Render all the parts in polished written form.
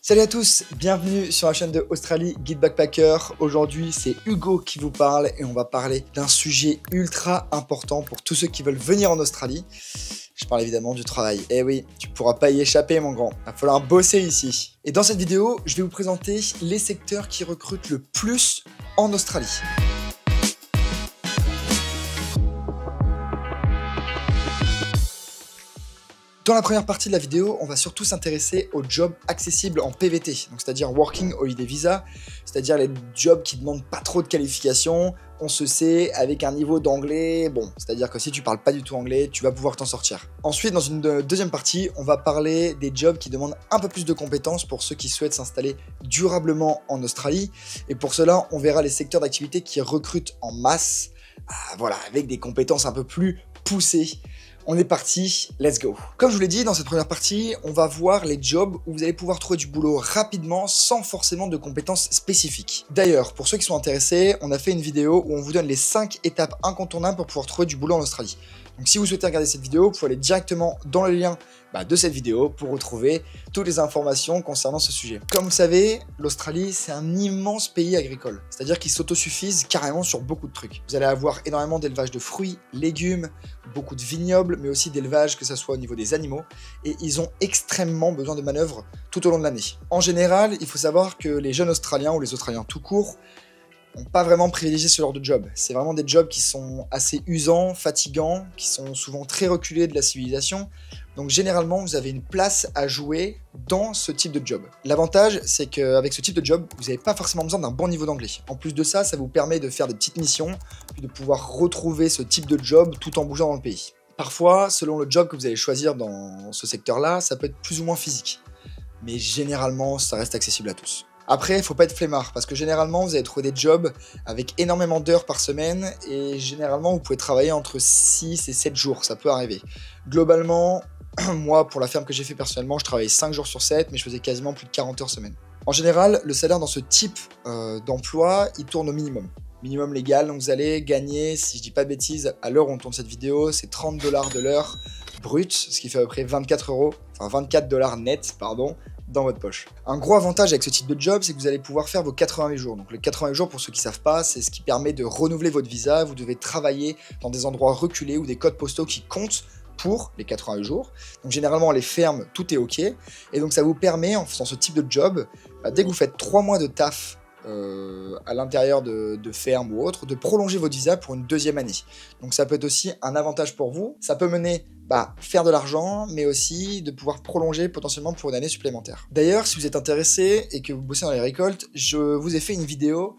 Salut à tous, bienvenue sur la chaîne de Australie Guide Backpacker. Aujourd'hui, c'est Hugo qui vous parle et on va parler d'un sujet ultra important pour tous ceux qui veulent venir en Australie. Je parle évidemment du travail. Eh oui, tu pourras pas y échapper mon grand, il va falloir bosser ici. Et dans cette vidéo, je vais vous présenter les secteurs qui recrutent le plus en Australie. Dans la première partie de la vidéo, on va surtout s'intéresser aux jobs accessibles en PVT, donc c'est-à-dire Working Holiday Visa, c'est-à-dire les jobs qui ne demandent pas trop de qualification, on se sait, avec un niveau d'anglais, bon, c'est-à-dire que si tu parles pas du tout anglais, tu vas pouvoir t'en sortir. Ensuite, dans une deuxième partie, on va parler des jobs qui demandent un peu plus de compétences pour ceux qui souhaitent s'installer durablement en Australie, et pour cela, on verra les secteurs d'activité qui recrutent en masse, voilà, avec des compétences un peu plus poussées. On est parti, let's go. Comme je vous l'ai dit, dans cette première partie, on va voir les jobs où vous allez pouvoir trouver du boulot rapidement sans forcément de compétences spécifiques. D'ailleurs, pour ceux qui sont intéressés, on a fait une vidéo où on vous donne les 5 étapes incontournables pour pouvoir trouver du boulot en Australie. Donc si vous souhaitez regarder cette vidéo, vous pouvez aller directement dans le lien de cette vidéo pour retrouver toutes les informations concernant ce sujet. Comme vous le savez, l'Australie, c'est un immense pays agricole. C'est-à-dire qu'ils s'autosuffisent carrément sur beaucoup de trucs. Vous allez avoir énormément d'élevage de fruits, légumes, beaucoup de vignobles, mais aussi d'élevage, que ce soit au niveau des animaux. Et ils ont extrêmement besoin de manœuvres tout au long de l'année. En général, il faut savoir que les jeunes Australiens, ou les Australiens tout court, n'ont pas vraiment privilégié ce genre de job. C'est vraiment des jobs qui sont assez usants, fatigants, qui sont souvent très reculés de la civilisation. Donc généralement, vous avez une place à jouer dans ce type de job. L'avantage, c'est qu'avec ce type de job, vous n'avez pas forcément besoin d'un bon niveau d'anglais. En plus de ça, ça vous permet de faire des petites missions, puis de pouvoir retrouver ce type de job tout en bougeant dans le pays. Parfois, selon le job que vous allez choisir dans ce secteur-là, ça peut être plus ou moins physique. Mais généralement, ça reste accessible à tous. Après, il ne faut pas être flemmard, parce que généralement, vous allez trouver des jobs avec énormément d'heures par semaine, et généralement, vous pouvez travailler entre 6 et 7 jours, ça peut arriver. Globalement, moi, pour la ferme que j'ai fait personnellement, je travaillais 5 jours sur 7, mais je faisais quasiment plus de 40 heures semaine. En général, le salaire dans ce type d'emploi, il tourne au minimum. Minimum légal, donc vous allez gagner, si je dis pas de bêtises, à l'heure où on tourne cette vidéo, c'est 30 $ de l'heure brut, ce qui fait à peu près 24 $ net, pardon, dans votre poche. Un gros avantage avec ce type de job, c'est que vous allez pouvoir faire vos 88 jours. Donc les 88 jours, pour ceux qui ne savent pas, c'est ce qui permet de renouveler votre visa. Vous devez travailler dans des endroits reculés ou des codes postaux qui comptent pour les 88 jours. Donc généralement, les fermes, tout est OK. Et donc ça vous permet, en faisant ce type de job, dès que vous faites 3 mois de taf à l'intérieur de ferme ou autre, de prolonger votre visa pour une deuxième année. Donc ça peut être aussi un avantage pour vous. Ça peut mener faire de l'argent, mais aussi de pouvoir prolonger potentiellement pour une année supplémentaire. D'ailleurs, si vous êtes intéressé et que vous bossez dans les récoltes, je vous ai fait une vidéo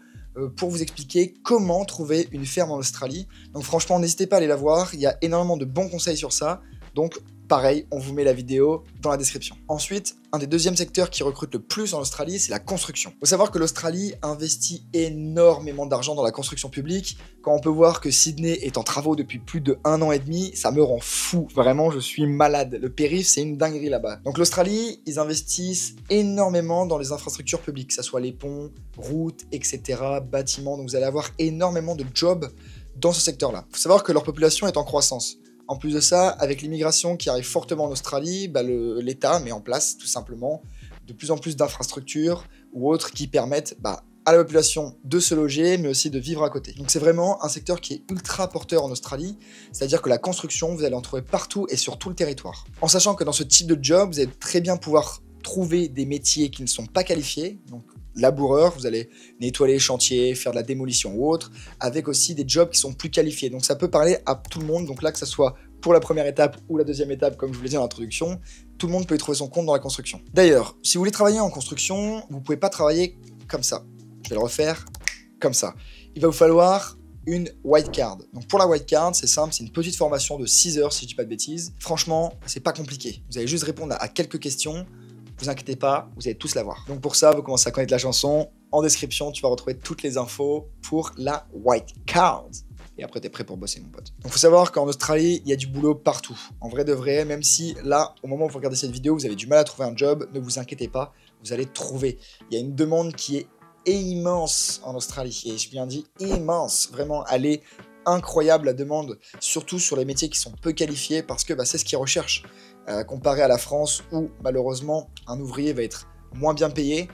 pour vous expliquer comment trouver une ferme en Australie. Donc franchement, n'hésitez pas à aller la voir, il y a énormément de bons conseils sur ça. Donc pareil, on vous met la vidéo dans la description. Ensuite, un des deuxièmes secteurs qui recrute le plus en Australie, c'est la construction. Il faut savoir que l'Australie investit énormément d'argent dans la construction publique. Quand on peut voir que Sydney est en travaux depuis plus de 1 an et demi, ça me rend fou. Vraiment, je suis malade. Le périph', c'est une dinguerie là-bas. Donc l'Australie, ils investissent énormément dans les infrastructures publiques, que ce soit les ponts, routes, etc., bâtiments. Donc vous allez avoir énormément de jobs dans ce secteur-là. Il faut savoir que leur population est en croissance. En plus de ça, avec l'immigration qui arrive fortement en Australie, l'État met en place tout simplement de plus en plus d'infrastructures ou autres qui permettent à la population de se loger, mais aussi de vivre à côté. Donc c'est vraiment un secteur qui est ultra porteur en Australie, c'est-à-dire que la construction, vous allez en trouver partout et sur tout le territoire. En sachant que dans ce type de job, vous allez très bien pouvoir trouver des métiers qui ne sont pas qualifiés, donc laboureur, vous allez nettoyer les chantiers, faire de la démolition ou autre, avec aussi des jobs qui sont plus qualifiés. Donc ça peut parler à tout le monde, donc là que ce soit pour la première étape ou la deuxième étape, comme je vous l'ai dit dans l'introduction, tout le monde peut y trouver son compte dans la construction. D'ailleurs, si vous voulez travailler en construction, vous ne pouvez pas travailler comme ça. Je vais le refaire comme ça. Il va vous falloir une white card. Donc pour la white card, c'est simple, c'est une petite formation de 6 heures si je dis pas de bêtises. Franchement, c'est pas compliqué. Vous allez juste répondre à quelques questions. Vous inquiétez pas, vous allez tous l'avoir. Donc pour ça, vous commencez à connaître la chanson. En description, tu vas retrouver toutes les infos pour la white card. Et après, t'es prêt pour bosser, mon pote. Donc faut savoir qu'en Australie, il y a du boulot partout. En vrai de vrai, même si là, au moment où vous regardez cette vidéo, vous avez du mal à trouver un job, ne vous inquiétez pas, vous allez trouver. Il y a une demande qui est immense en Australie. Et je bien dit immense. Vraiment, elle est incroyable la demande, surtout sur les métiers qui sont peu qualifiés, parce que c'est ce qu'ils recherchent. Comparé à la France où malheureusement un ouvrier va être moins bien payé.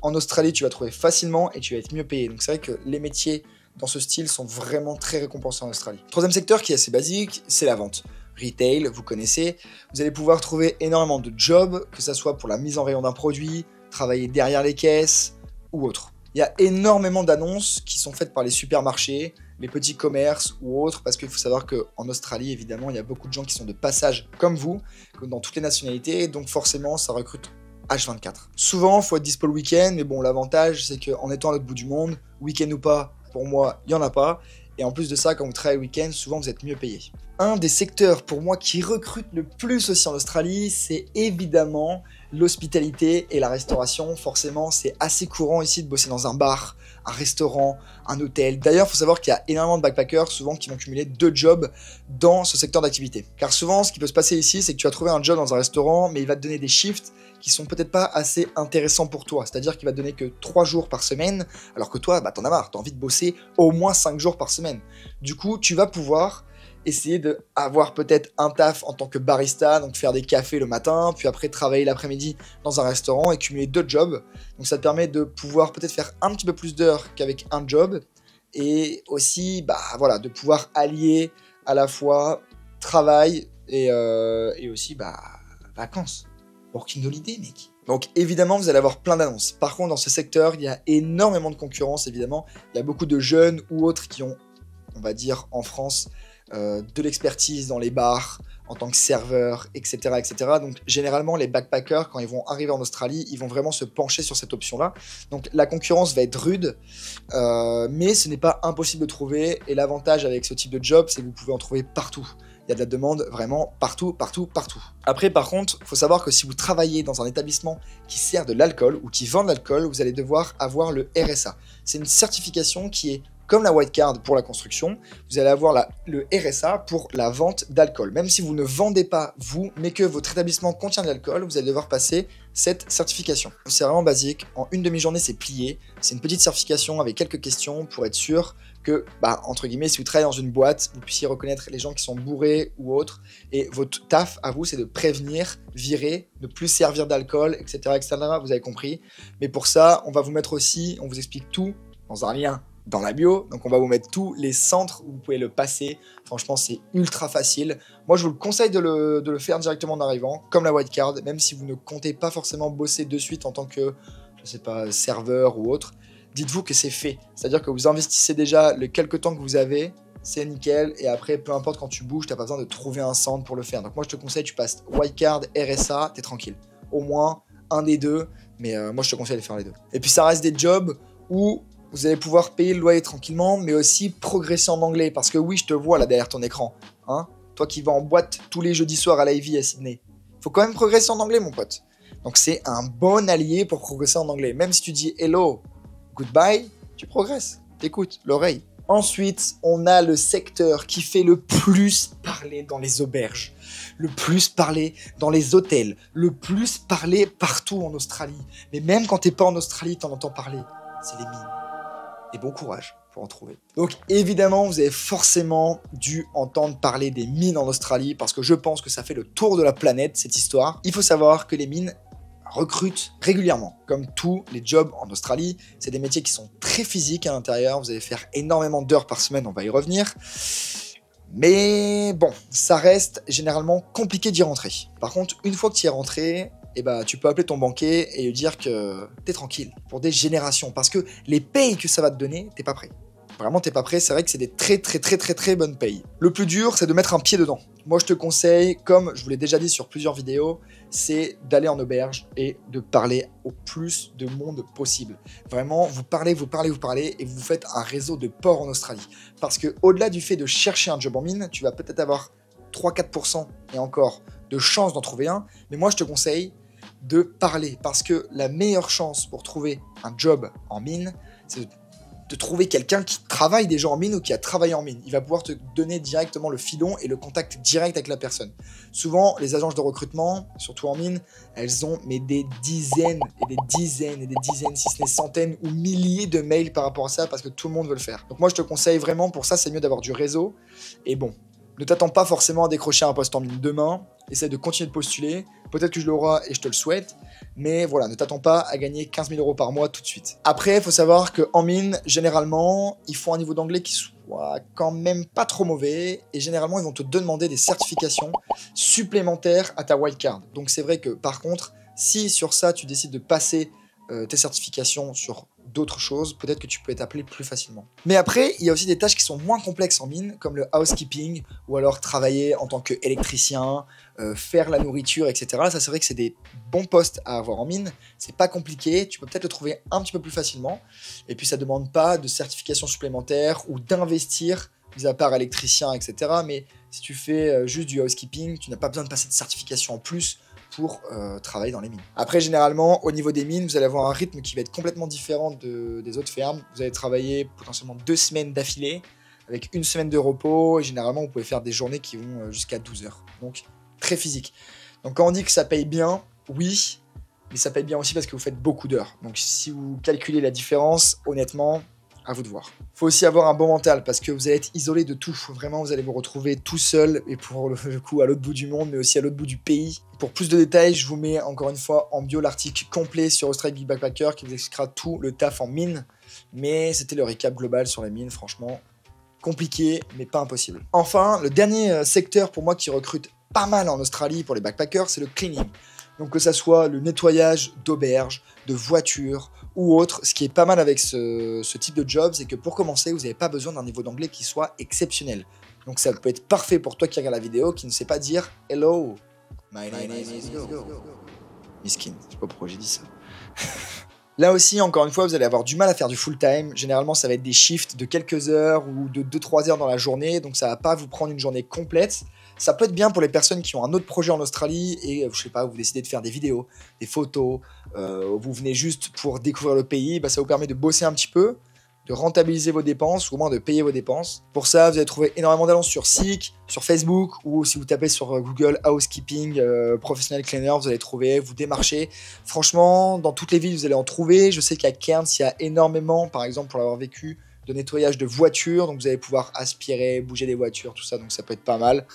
En Australie, tu vas trouver facilement et tu vas être mieux payé. Donc c'est vrai que les métiers dans ce style sont vraiment très récompensés en Australie. Troisième secteur qui est assez basique, c'est la vente. Retail, vous connaissez. Vous allez pouvoir trouver énormément de jobs, que ce soit pour la mise en rayon d'un produit, travailler derrière les caisses ou autre. Il y a énormément d'annonces qui sont faites par les supermarchés, les petits commerces ou autres, parce qu'il faut savoir qu'en Australie, évidemment, il y a beaucoup de gens qui sont de passage comme vous, dans toutes les nationalités, donc forcément, ça recrute H24. Souvent, il faut être dispo le week-end, mais bon, l'avantage, c'est qu'en étant à l'autre bout du monde, week-end ou pas, pour moi, il n'y en a pas. Et en plus de ça, quand vous travaillez le week-end, souvent, vous êtes mieux payé. Un des secteurs, pour moi, qui recrute le plus aussi en Australie, c'est évidemment l'hospitalité et la restauration. Forcément, c'est assez courant ici de bosser dans un bar, un restaurant, un hôtel. D'ailleurs, il faut savoir qu'il y a énormément de backpackers, souvent, qui vont cumuler 2 jobs dans ce secteur d'activité. Car souvent, ce qui peut se passer ici, c'est que tu vas trouver un job dans un restaurant, mais il va te donner des shifts qui sont peut-être pas assez intéressants pour toi. C'est-à-dire qu'il va te donner que 3 jours par semaine, alors que toi, t'en as marre, t'as envie de bosser au moins 5 jours par semaine. Du coup, tu vas pouvoir essayer d'avoir peut-être un taf en tant que barista, donc faire des cafés le matin, puis après travailler l'après-midi dans un restaurant et cumuler 2 jobs. Donc ça te permet de pouvoir peut-être faire un petit peu plus d'heures qu'avec un job, et aussi voilà, de pouvoir allier à la fois travail et aussi vacances. Working holiday, mec. Donc évidemment, vous allez avoir plein d'annonces. Par contre, dans ce secteur, il y a énormément de concurrence, évidemment. Il y a beaucoup de jeunes ou autres qui ont, on va dire, en France, de l'expertise dans les bars, en tant que serveur, etc., etc. Donc généralement, les backpackers, quand ils vont arriver en Australie, ils vont vraiment se pencher sur cette option-là. Donc la concurrence va être rude, mais ce n'est pas impossible de trouver. Et l'avantage avec ce type de job, c'est que vous pouvez en trouver partout. Il y a de la demande vraiment partout, partout, partout. Après, par contre, il faut savoir que si vous travaillez dans un établissement qui sert de l'alcool ou qui vend de l'alcool, vous allez devoir avoir le RSA. C'est une certification qui est comme la white card pour la construction, vous allez avoir le RSA pour la vente d'alcool. Même si vous ne vendez pas vous, mais que votre établissement contient de l'alcool, vous allez devoir passer cette certification. C'est vraiment basique, en une demi-journée c'est plié, c'est une petite certification avec quelques questions pour être sûr que, entre guillemets, si vous travaillez dans une boîte, vous puissiez reconnaître les gens qui sont bourrés ou autres, et votre taf à vous, c'est de prévenir, virer, ne plus servir d'alcool, etc., etc., vous avez compris. Mais pour ça, on va vous mettre aussi, on vous explique tout dans un lien dans la bio, donc on va vous mettre tous les centres où vous pouvez le passer. Franchement, c'est ultra facile. Moi, je vous le conseille de le faire directement en arrivant, comme la white card, même si vous ne comptez pas forcément bosser de suite en tant que, je sais pas, serveur ou autre. Dites-vous que c'est fait. C'est-à-dire que vous investissez déjà le quelques temps que vous avez, c'est nickel, et après, peu importe quand tu bouges, t'as pas besoin de trouver un centre pour le faire. Donc moi, je te conseille, tu passes white card, RSA, t'es tranquille. Au moins, un des deux, mais moi, je te conseille de faire les deux. Et puis, ça reste des jobs où vous allez pouvoir payer le loyer tranquillement, mais aussi progresser en anglais. Parce que oui, je te vois là derrière ton écran. Hein, toi qui vas en boîte tous les jeudis soirs à l'Ivy à Sydney. Faut quand même progresser en anglais, mon pote. Donc c'est un bon allié pour progresser en anglais. Même si tu dis hello, goodbye, tu progresses. T'écoutes, l'oreille. Ensuite, on a le secteur qui fait le plus parler dans les auberges, le plus parler dans les hôtels, le plus parler partout en Australie. Mais même quand t'es pas en Australie, t'en entends parler. C'est les mines. Et bon courage pour en trouver. Donc évidemment, vous avez forcément dû entendre parler des mines en Australie parce que je pense que ça fait le tour de la planète, cette histoire. Il faut savoir que les mines recrutent régulièrement. Comme tous les jobs en Australie, c'est des métiers qui sont très physiques à l'intérieur. Vous allez faire énormément d'heures par semaine, on va y revenir. Mais bon, ça reste généralement compliqué d'y rentrer. Par contre, une fois que tu y es rentré, tu peux appeler ton banquier et lui dire que t'es tranquille pour des générations. Parce que les payes que ça va te donner, t'es pas prêt. Vraiment, t'es pas prêt. C'est vrai que c'est des très bonnes payes. Le plus dur, c'est de mettre un pied dedans. Moi, je te conseille, comme je vous l'ai déjà dit sur plusieurs vidéos, c'est d'aller en auberge et de parler au plus de monde possible. Vraiment, vous parlez et vous faites un réseau de ports en Australie. Parce que au-delà du fait de chercher un job en mine, tu vas peut-être avoir 3-4% et encore de chance d'en trouver un. Mais moi, je te conseille de parler parce que la meilleure chance pour trouver un job en mine, c'est de trouver quelqu'un qui travaille déjà en mine ou qui a travaillé en mine. Il va pouvoir te donner directement le filon et le contact direct avec la personne. Souvent, les agences de recrutement, surtout en mine, elles ont des dizaines et des dizaines et des dizaines, si ce n'est centaines ou milliers de mails par rapport à ça parce que tout le monde veut le faire. Donc moi, je te conseille vraiment, pour ça, c'est mieux d'avoir du réseau. Et bon, ne t'attends pas forcément à décrocher un poste en mine demain. Essaie de continuer de postuler. Peut-être que je l'aurai et je te le souhaite. mais voilà, ne t'attends pas à gagner 15 000 € par mois tout de suite. Après, il faut savoir qu'en mine, généralement, il faut un niveau d'anglais qui soit quand même pas trop mauvais, et généralement, ils vont te demander des certifications supplémentaires à ta wildcard. Donc c'est vrai que, par contre, si sur ça, tu décides de passer tes certifications sur d'autres choses, peut-être que tu peux être appelé plus facilement. Mais après, il y a aussi des tâches qui sont moins complexes en mine, comme le housekeeping, ou alors travailler en tant qu'électricien, faire la nourriture, etc. Ça, c'est vrai que c'est des bons postes à avoir en mine. C'est pas compliqué, tu peux peut-être le trouver un petit peu plus facilement. Et puis, ça demande pas de certification supplémentaire ou d'investir, mis à part électricien, etc. Mais si tu fais juste du housekeeping, tu n'as pas besoin de passer de certification en plus pour travailler dans les mines. Après, généralement, au niveau des mines, vous allez avoir un rythme qui va être complètement différent des autres fermes. Vous allez travailler potentiellement 2 semaines d'affilée, avec 1 semaine de repos, et généralement, vous pouvez faire des journées qui vont jusqu'à 12 heures. Donc, très physique. Donc, quand on dit que ça paye bien, oui, mais ça paye bien aussi parce que vous faites beaucoup d'heures. Donc, si vous calculez la différence, honnêtement, à vous de voir. Il faut aussi avoir un bon mental parce que vous allez être isolé de tout. Vraiment, vous allez vous retrouver tout seul et pour le coup à l'autre bout du monde, mais aussi à l'autre bout du pays. Pour plus de détails, je vous mets encore une fois en bio l'article complet sur Australia Big Backpacker qui vous expliquera tout le taf en mine. Mais c'était le récap global sur les mines, franchement compliqué, mais pas impossible. Enfin, le dernier secteur pour moi qui recrute pas mal en Australie pour les backpackers, c'est le cleaning. Donc que ça soit le nettoyage d'auberges, de voitures ou autre, ce qui est pas mal avec ce type de job, c'est que pour commencer, vous n'avez pas besoin d'un niveau d'anglais qui soit exceptionnel. Donc ça peut être parfait pour toi qui regarde la vidéo, qui ne sait pas dire « Hello, my name is Go ». Miskin, je sais pas pourquoi j'ai dit ça. Là aussi, encore une fois, vous allez avoir du mal à faire du full-time. Généralement, ça va être des shifts de quelques heures ou de 2-3 heures dans la journée, donc ça va pas vous prendre une journée complète. Ça peut être bien pour les personnes qui ont un autre projet en Australie et, je sais pas, vous décidez de faire des vidéos, des photos, vous venez juste pour découvrir le pays, bah, ça vous permet de bosser un petit peu, de rentabiliser vos dépenses ou au moins de payer vos dépenses. Pour ça, vous allez trouver énormément d'annonces sur Seek, sur Facebook ou si vous tapez sur Google Housekeeping Professional Cleaner, vous allez trouver, vous démarchez. Franchement, dans toutes les villes, vous allez en trouver. Je sais qu'à Cairns, il y a énormément, par exemple, pour l'avoir vécu, de nettoyage de voitures. Donc vous allez pouvoir aspirer, bouger des voitures, tout ça, donc ça peut être pas mal.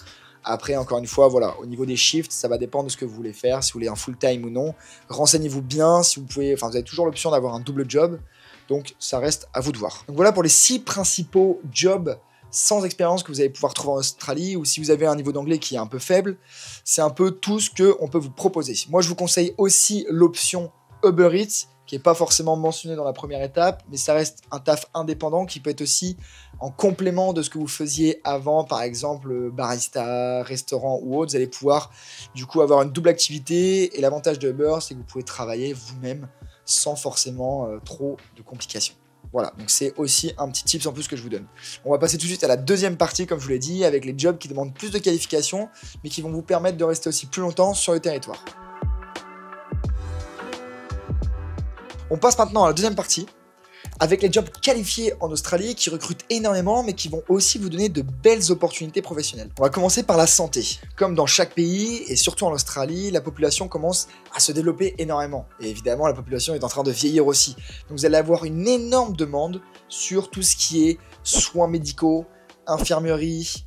Après, encore une fois, voilà, au niveau des shifts, ça va dépendre de ce que vous voulez faire, si vous voulez un full-time ou non. Renseignez-vous bien, si vous pouvez, enfin, vous avez toujours l'option d'avoir un double job, donc ça reste à vous de voir. Donc voilà pour les 6 principaux jobs sans expérience que vous allez pouvoir trouver en Australie, ou si vous avez un niveau d'anglais qui est un peu faible, c'est un peu tout ce qu'on peut vous proposer. Moi, je vous conseille aussi l'option Uber Eats, qui n'est pas forcément mentionné dans la première étape, mais ça reste un taf indépendant qui peut être aussi en complément de ce que vous faisiez avant, par exemple barista, restaurant ou autre. Vous allez pouvoir du coup avoir une double activité, et l'avantage de Uber, c'est que vous pouvez travailler vous-même sans forcément trop de complications. Voilà, donc c'est aussi un petit tips en plus que je vous donne. On va passer tout de suite à la deuxième partie, comme je vous l'ai dit, avec les jobs qui demandent plus de qualifications, mais qui vont vous permettre de rester aussi plus longtemps sur le territoire. On passe maintenant à la deuxième partie, avec les jobs qualifiés en Australie qui recrutent énormément, mais qui vont aussi vous donner de belles opportunités professionnelles. On va commencer par la santé. Comme dans chaque pays, et surtout en Australie, la population commence à se développer énormément. Et évidemment, la population est en train de vieillir aussi. Donc vous allez avoir une énorme demande sur tout ce qui est soins médicaux, infirmerie,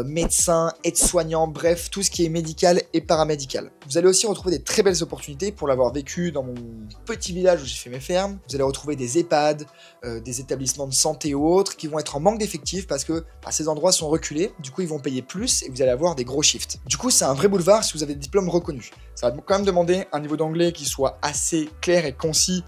médecins, aides-soignants, bref, tout ce qui est médical et paramédical. Vous allez aussi retrouver des très belles opportunités pour l'avoir vécu dans mon petit village où j'ai fait mes fermes. Vous allez retrouver des EHPAD, des établissements de santé ou autres qui vont être en manque d'effectifs parce que ces endroits sont reculés, du coup ils vont payer plus et vous allez avoir des gros shifts. Du coup c'est un vrai boulevard si vous avez des diplômes reconnus. Ça va quand même demander un niveau d'anglais qui soit assez clair et concis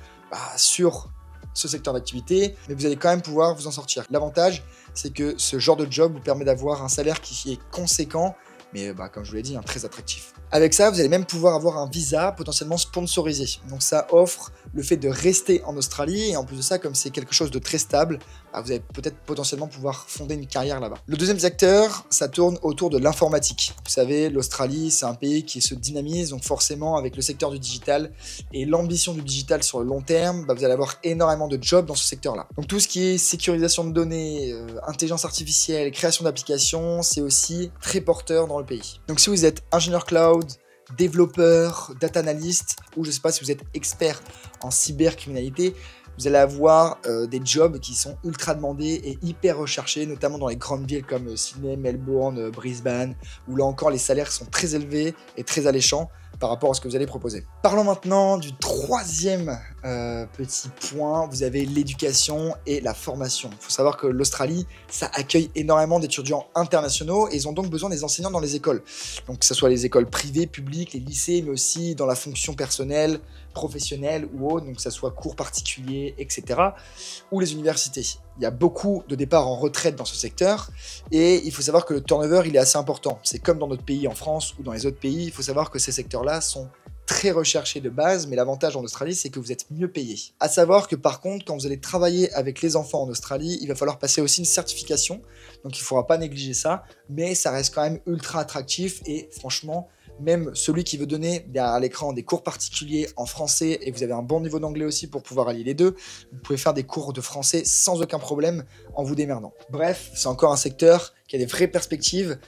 sur ce secteur d'activité, mais vous allez quand même pouvoir vous en sortir. L'avantage, c'est que ce genre de job vous permet d'avoir un salaire qui est conséquent, mais comme je vous l'ai dit, très attractif. Avec ça, vous allez même pouvoir avoir un visa potentiellement sponsorisé. Donc ça offre le fait de rester en Australie, et en plus de ça, comme c'est quelque chose de très stable, vous allez peut-être potentiellement pouvoir fonder une carrière là-bas. Le deuxième secteur, ça tourne autour de l'informatique. Vous savez, l'Australie, c'est un pays qui se dynamise, donc forcément avec le secteur du digital et l'ambition du digital sur le long terme, vous allez avoir énormément de jobs dans ce secteur-là. Donc tout ce qui est sécurisation de données, intelligence artificielle, création d'applications, c'est aussi très porteur dans le pays. Donc si vous êtes ingénieur cloud, développeur, data analyst, ou je ne sais pas si vous êtes expert en cybercriminalité, vous allez avoir des jobs qui sont ultra demandés et hyper recherchés, notamment dans les grandes villes comme Sydney, Melbourne, Brisbane, où là encore les salaires sont très élevés et très alléchants. par rapport à ce que vous allez proposer. Parlons maintenant du troisième petit point, vous avez l'éducation et la formation. Il faut savoir que l'Australie, ça accueille énormément d'étudiants internationaux et ils ont donc besoin des enseignants dans les écoles. Donc que ce soit les écoles privées, publiques, les lycées, mais aussi dans la fonction personnelle, professionnelle ou autre, donc que ce soit cours particuliers, etc. ou les universités. Il y a beaucoup de départs en retraite dans ce secteur et il faut savoir que le turnover, il est assez important. C'est comme dans notre pays en France ou dans les autres pays, il faut savoir que ces secteurs-là sont très recherchés de base, mais l'avantage en Australie, c'est que vous êtes mieux payé. À savoir que par contre, quand vous allez travailler avec les enfants en Australie, il va falloir passer aussi une certification, donc il ne faudra pas négliger ça, mais ça reste quand même ultra attractif et franchement, même celui qui veut donner derrière l'écran des cours particuliers en français et vous avez un bon niveau d'anglais aussi pour pouvoir allier les deux, vous pouvez faire des cours de français sans aucun problème en vous démerdant. Bref, c'est encore un secteur qui a des vraies perspectives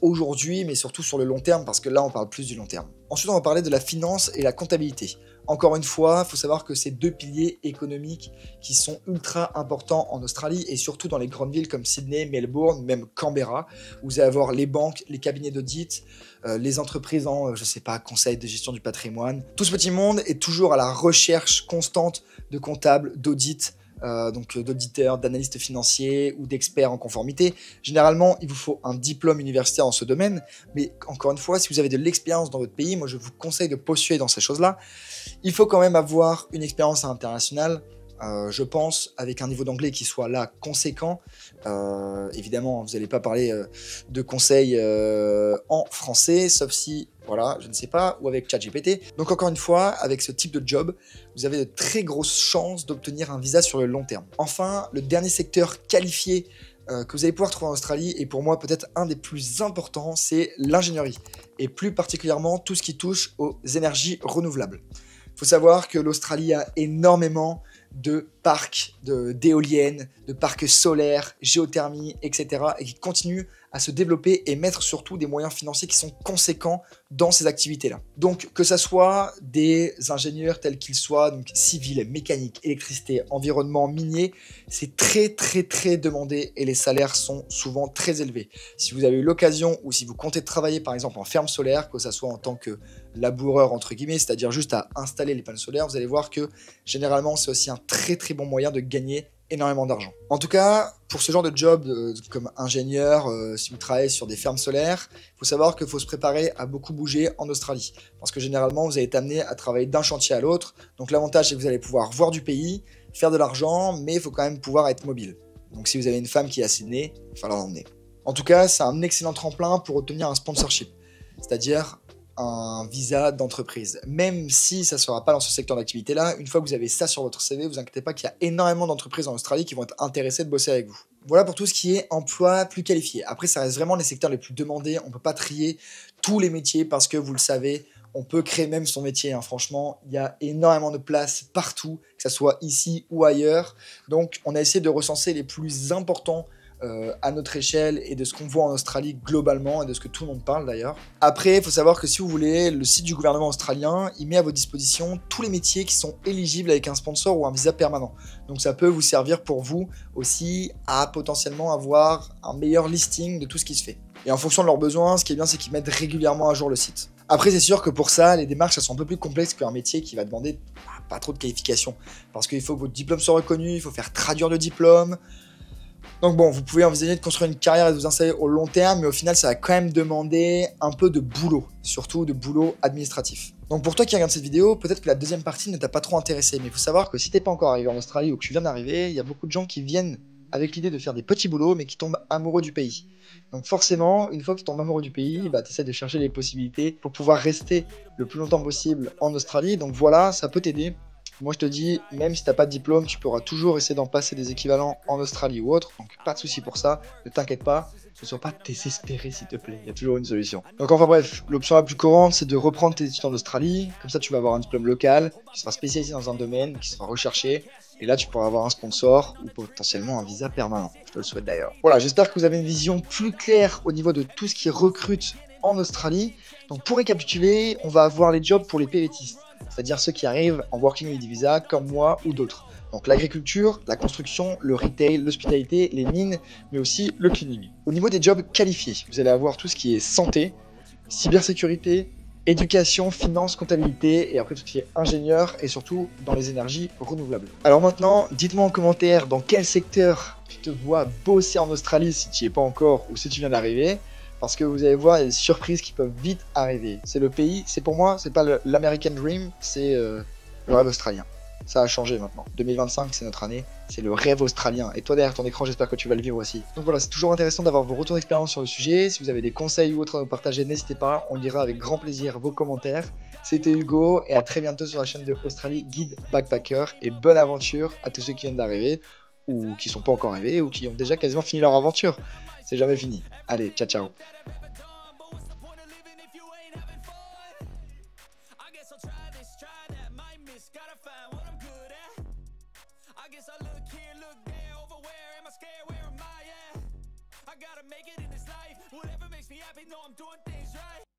aujourd'hui, mais surtout sur le long terme, parce que là, on parle plus du long terme. Ensuite, on va parler de la finance et la comptabilité. Encore une fois, il faut savoir que c'est deux piliers économiques qui sont ultra importants en Australie et surtout dans les grandes villes comme Sydney, Melbourne, même Canberra, où vous allez avoir les banques, les cabinets d'audit, les entreprises en, je sais pas, conseil de gestion du patrimoine. Tout ce petit monde est toujours à la recherche constante de comptables, d'audits, donc d'auditeurs, d'analystes financiers ou d'experts en conformité. Généralement, il vous faut un diplôme universitaire dans ce domaine, mais encore une fois, si vous avez de l'expérience dans votre pays, moi je vous conseille de postuler dans ces choses-là. Il faut quand même avoir une expérience internationale, je pense, avec un niveau d'anglais qui soit là conséquent. Évidemment, vous n'allez pas parler de conseils en français, sauf si, voilà, je ne sais pas, ou avec ChatGPT. Donc encore une fois, avec ce type de job, vous avez de très grosses chances d'obtenir un visa sur le long terme. Enfin, le dernier secteur qualifié que vous allez pouvoir trouver en Australie, et pour moi peut-être un des plus importants, c'est l'ingénierie, et plus particulièrement tout ce qui touche aux énergies renouvelables. Il faut savoir que l'Australie a énormément de parcs d'éoliennes, de parcs solaires, géothermie, etc. et qui continuent à se développer et mettre surtout des moyens financiers qui sont conséquents dans ces activités-là. Donc que ça soit des ingénieurs tels qu'ils soient, donc civils, mécaniques, électricité, environnement, minier, c'est très demandé et les salaires sont souvent très élevés. Si vous avez eu l'occasion ou si vous comptez travailler par exemple en ferme solaire, que ça soit en tant que laboureur entre guillemets, c'est-à-dire juste à installer les panneaux solaires, vous allez voir que généralement c'est aussi un très bon moyen de gagner énormément d'argent. En tout cas, pour ce genre de job comme ingénieur, si vous travaillez sur des fermes solaires, il faut savoir qu'il faut se préparer à beaucoup bouger en Australie. Parce que généralement, vous allez être amené à travailler d'un chantier à l'autre. Donc l'avantage, c'est que vous allez pouvoir voir du pays, faire de l'argent, mais il faut quand même pouvoir être mobile. Donc si vous avez une femme qui est à Sydney, il va falloir l'emmener. En tout cas, c'est un excellent tremplin pour obtenir un sponsorship. C'est-à-dire un visa d'entreprise. Même si ça ne sera pas dans ce secteur d'activité-là, une fois que vous avez ça sur votre CV, vous inquiétez pas qu'il y a énormément d'entreprises en Australie qui vont être intéressées de bosser avec vous. Voilà pour tout ce qui est emploi plus qualifié. Après, ça reste vraiment les secteurs les plus demandés. On ne peut pas trier tous les métiers parce que, vous le savez, on peut créer même son métier. Franchement, il y a énormément de places partout, que ce soit ici ou ailleurs. Donc, on a essayé de recenser les plus importants à notre échelle et de ce qu'on voit en Australie globalement et de ce que tout le monde parle d'ailleurs. Après, il faut savoir que si vous voulez, le site du gouvernement australien, il met à votre disposition tous les métiers qui sont éligibles avec un sponsor ou un visa permanent. Donc ça peut vous servir pour vous aussi à potentiellement avoir un meilleur listing de tout ce qui se fait. Et en fonction de leurs besoins, ce qui est bien, c'est qu'ils mettent régulièrement à jour le site. Après, c'est sûr que pour ça, les démarches elles sont un peu plus complexes qu'un métier qui va demander pas trop de qualifications. Parce qu'il faut que votre diplôme soit reconnu, il faut faire traduire le diplôme. Donc bon, vous pouvez envisager de construire une carrière et de vous installer au long terme, mais au final, ça va quand même demander un peu de boulot, surtout de boulot administratif. Donc pour toi qui regarde cette vidéo, peut-être que la deuxième partie ne t'a pas trop intéressé, mais il faut savoir que si t'es pas encore arrivé en Australie ou que tu viens d'arriver, il y a beaucoup de gens qui viennent avec l'idée de faire des petits boulots, mais qui tombent amoureux du pays. Donc forcément, une fois que tu tombes amoureux du pays, bah, tu essaies de chercher les possibilités pour pouvoir rester le plus longtemps possible en Australie. Donc voilà, ça peut t'aider. Moi je te dis, même si t'as pas de diplôme, tu pourras toujours essayer d'en passer des équivalents en Australie ou autre, donc pas de souci pour ça, ne t'inquiète pas, ne sois pas désespéré s'il te plaît, il y a toujours une solution. Donc enfin bref, l'option la plus courante c'est de reprendre tes études en Australie, comme ça tu vas avoir un diplôme local, qui sera spécialisé dans un domaine, qui sera recherché, et là tu pourras avoir un sponsor ou potentiellement un visa permanent, je te le souhaite d'ailleurs. Voilà, j'espère que vous avez une vision plus claire au niveau de tout ce qui recrute en Australie. Donc pour récapituler, on va avoir les jobs pour les PVTistes. C'est-à-dire ceux qui arrivent en Working Holiday Visa comme moi ou d'autres. Donc l'agriculture, la construction, le retail, l'hospitalité, les mines, mais aussi le cleaning. Au niveau des jobs qualifiés, vous allez avoir tout ce qui est santé, cybersécurité, éducation, finance, comptabilité et après tout ce qui est ingénieur et surtout dans les énergies renouvelables. Alors maintenant, dites-moi en commentaire dans quel secteur tu te vois bosser en Australie si tu n'y es pas encore ou si tu viens d'arriver. Parce que vous allez voir, il y a des surprises qui peuvent vite arriver. C'est le pays, c'est pour moi, c'est pas l'American Dream, c'est le rêve australien. Ça a changé maintenant. 2025, c'est notre année, c'est le rêve australien. Et toi derrière ton écran, j'espère que tu vas le vivre aussi. Donc voilà, c'est toujours intéressant d'avoir vos retours d'expérience sur le sujet. Si vous avez des conseils ou autres à nous partager, n'hésitez pas, on lira avec grand plaisir vos commentaires. C'était Hugo et à très bientôt sur la chaîne de Australie Guide Backpacker. Et bonne aventure à tous ceux qui viennent d'arriver, ou qui sont pas encore arrivés, ou qui ont déjà quasiment fini leur aventure. C'est jamais fini. Allez, ciao ciao. I gotta make it in this life. Whatever makes me happy, know I'm doing things right.